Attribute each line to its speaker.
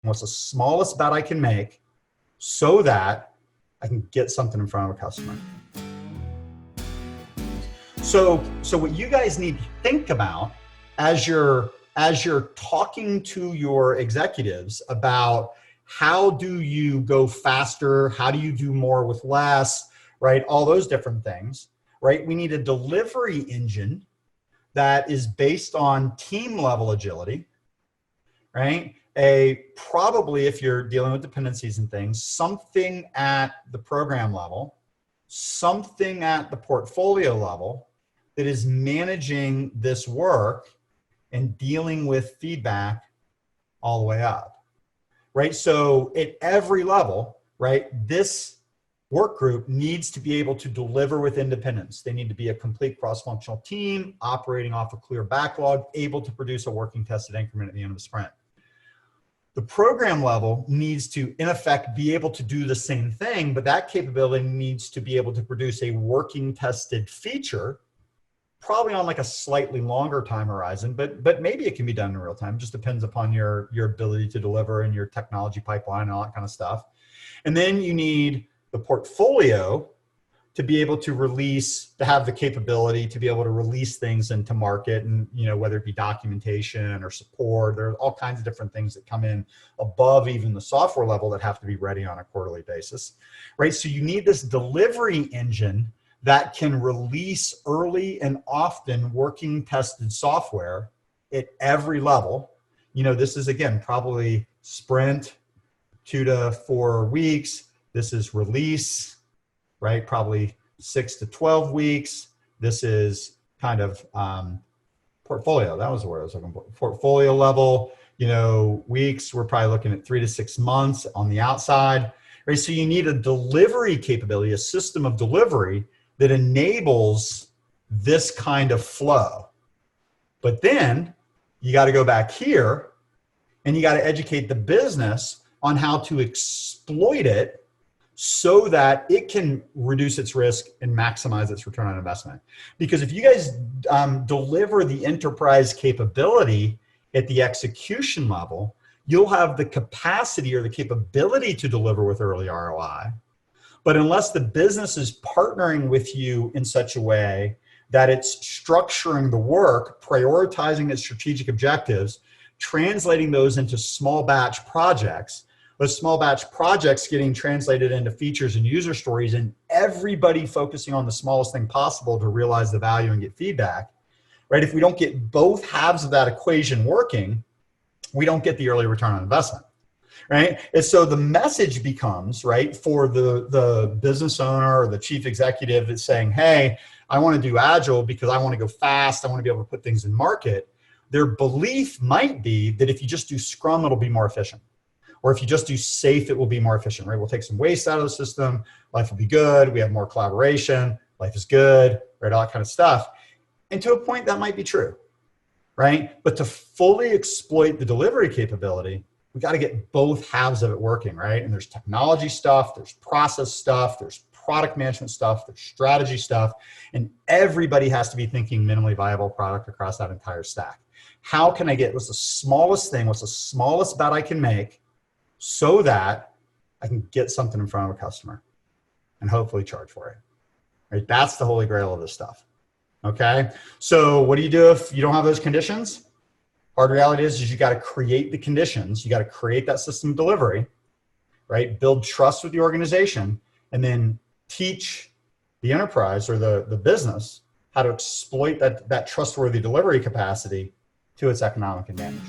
Speaker 1: what's the smallest bet I can make so that I can get something in front of a customer. So what you guys need to think about as you're talking to your executives about how do you go faster, how do you do more with less, right? All those different things, right? We need a delivery engine that is based on team level agility, right? Probably, if you're dealing with dependencies and things, something at the program level, something at the portfolio level that is managing this work and dealing with feedback all the way up, right? So at every level, right, this work group needs to be able to deliver with independence. They need to be a complete cross-functional team operating off a clear backlog, able to produce a working tested increment at the end of the sprint. The program level needs to, in effect, be able to do the same thing, but that capability needs to be able to produce a working tested feature, probably on like a slightly longer time horizon, but maybe it can be done in real time. It just depends upon your ability to deliver and your technology pipeline and all that kind of stuff. And then you need the portfolio to be able to release, to have the capability to be able to release things into market, and whether it be documentation or support, there are all kinds of different things that come in above even the software level that have to be ready on a quarterly basis, right? So you need this delivery engine that can release early and often working tested software at every level. This is, again, probably sprint 2 to 4 weeks. This is release, right? Probably 6 to 12 weeks. This is kind of portfolio. That was the word I was looking for. Portfolio level, weeks. We're probably looking at 3 to 6 months on the outside, right? So you need a delivery capability, a system of delivery that enables this kind of flow. But then you got to go back here and you got to educate the business on how to exploit it so that it can reduce its risk and maximize its return on investment. Because if you guys deliver the enterprise capability at the execution level, you'll have the capacity or the capability to deliver with early ROI. But unless the business is partnering with you in such a way that it's structuring the work, prioritizing its strategic objectives, translating those into small batch projects, those small batch projects getting translated into features and user stories, and everybody focusing on the smallest thing possible to realize the value and get feedback, right? If we don't get both halves of that equation working, we don't get the early return on investment. Right? And so the message becomes, right, for the business owner or the chief executive that's saying, hey, I want to do Agile because I want to go fast. I want to be able to put things in market. Their belief might be that if you just do Scrum, it'll be more efficient. Or if you just do SAFe, it will be more efficient, right? We'll take some waste out of the system. Life will be good. We have more collaboration. Life is good, right? All that kind of stuff. And to a point, that might be true, right? But to fully exploit the delivery capability, we got to get both halves of it working, right? And there's technology stuff, there's process stuff, there's product management stuff, there's strategy stuff, and everybody has to be thinking minimally viable product across that entire stack. How can I get, what's the smallest thing, what's the smallest bet I can make so that I can get something in front of a customer and hopefully charge for it, right? That's the holy grail of this stuff, okay? So what do you do if you don't have those conditions? Hard reality is you got to create the conditions. You got to create that system of delivery, right? Build trust with the organization, and then teach the enterprise or the business how to exploit that trustworthy delivery capacity to its economic advantage.